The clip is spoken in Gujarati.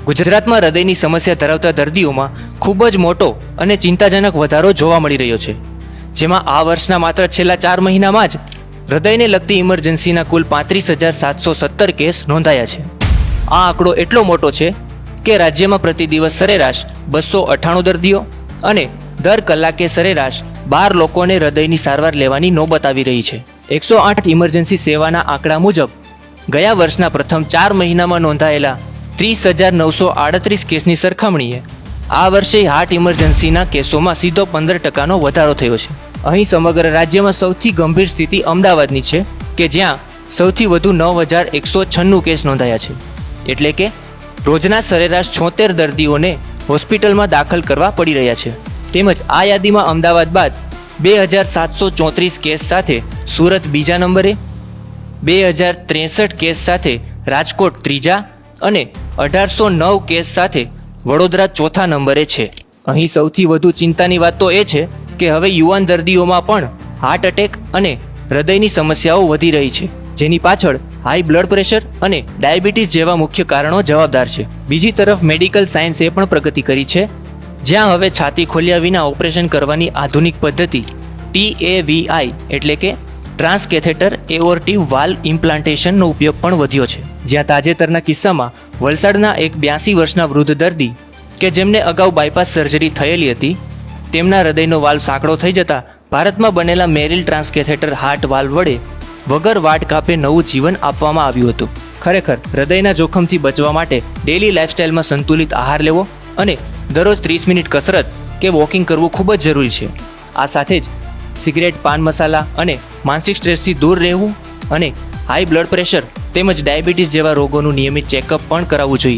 ગુજરાતમાં હૃદયની સમસ્યા ધરાવતા દર્દીઓમાં ખૂબ જ મોટો અને ચિંતાજનક વધારો જોવા મળી રહ્યો છે, જેમાં આ વર્ષના માત્ર છેલ્લા 4 મહિનામાં જ હૃદયને લગતી ઇમરજન્સીના કુલ 35,717 કેસ નોંધાયા છે. આ આંકડો એટલો મોટો છે કે રાજ્યમાં પ્રતિ દિવસ સરેરાશ 298 દર્દીઓ અને દર કલાકે સરેરાશ 12 લોકોને હૃદયની સારવાર લેવાની નોબત આવી રહી છે. 108 ઇમરજન્સી સેવાના આંકડા મુજબ ગયા વર્ષના પ્રથમ 4 મહિનામાં નોંધાયેલા 30,938 કેસની સરખામણીએ આ વર્ષે હાર્ટ ઇમરજન્સીના કેસોમાં સીધો 15% વધારો થયો છે. અહીં સમગ્ર રાજ્યમાં સૌથી ગંભીર સ્થિતિ અમદાવાદની છે કે જ્યાં સૌથી વધુ 9,196 કેસ નોંધાયા છે. એટલે કે રોજના સરેરાશ 76 દર્દીઓને હોસ્પિટલમાં દાખલ કરવા પડી રહ્યા છે. તેમજ આ યાદીમાં અમદાવાદ બાદ 2,734 કેસ સાથે સુરત બીજા નંબરે, 2,063 કેસ સાથે રાજકોટ ત્રીજા અને 1,809 કેસ સાથે વડોદરા ચોથા નંબરે છે. અહીં સૌથી વધુ ચિંતાની વાત તો એ છે કે હવે યુવાન દર્દીઓમાં પણ હાર્ટ એટેક અને હૃદયની સમસ્યાઓ વધી રહી છે, જેની પાછળ હાઈ બ્લડ પ્રેશર અને ડાયાબિટીસ જેવા મુખ્ય કારણો જવાબદાર છે. બીજી તરફ મેડિકલ સાયન્સે પણ પ્રગતિ કરી છે, જ્યાં હવે છાતી ખોલ્યા વિના ઓપરેશન કરવાની આધુનિક પદ્ધતિ TAVI એટલે કે ટ્રાન્સકેથેટર એઓર્ટિવ વાલ્વ ઇમ્પ્લાન્ટેશનનો ઉપયોગ પણ વધ્યો છે. જ્યાં તાજેતરના કિસ્સામાં વલસાડના એક 82 વર્ષના વૃદ્ધ દર્દી કે જેમને અગાઉ બાયપાસ સર્જરી થયેલી હતી, તેમના હૃદયનો વાલ્વ સાંકડો થઈ જતા ભારતમાં બનેલા મેરિલ ટ્રાન્સકેથેટર હાર્ટ વાલ્વ વડે વગર વાટ કાપે નવું જીવન આપવામાં આવ્યું હતું. ખરેખર હૃદયના જોખમથી બચવા માટે ડેલી લાઇફસ્ટાઇલમાં સંતુલિત આહાર લેવો અને દરરોજ 30 મિનિટ કસરત કે વોકિંગ કરવું ખૂબ જ જરૂરી છે. આ સાથે જ સિગરેટ, પાન મસાલા અને માનસિક સ્ટ્રેસથી દૂર રહેવું અને હાઈ બ્લડ પ્રેશર તેમજ ડાયાબિટીસ જેવા રોગોનું નિયમિત ચેકઅપ પણ કરાવવું જોઈએ.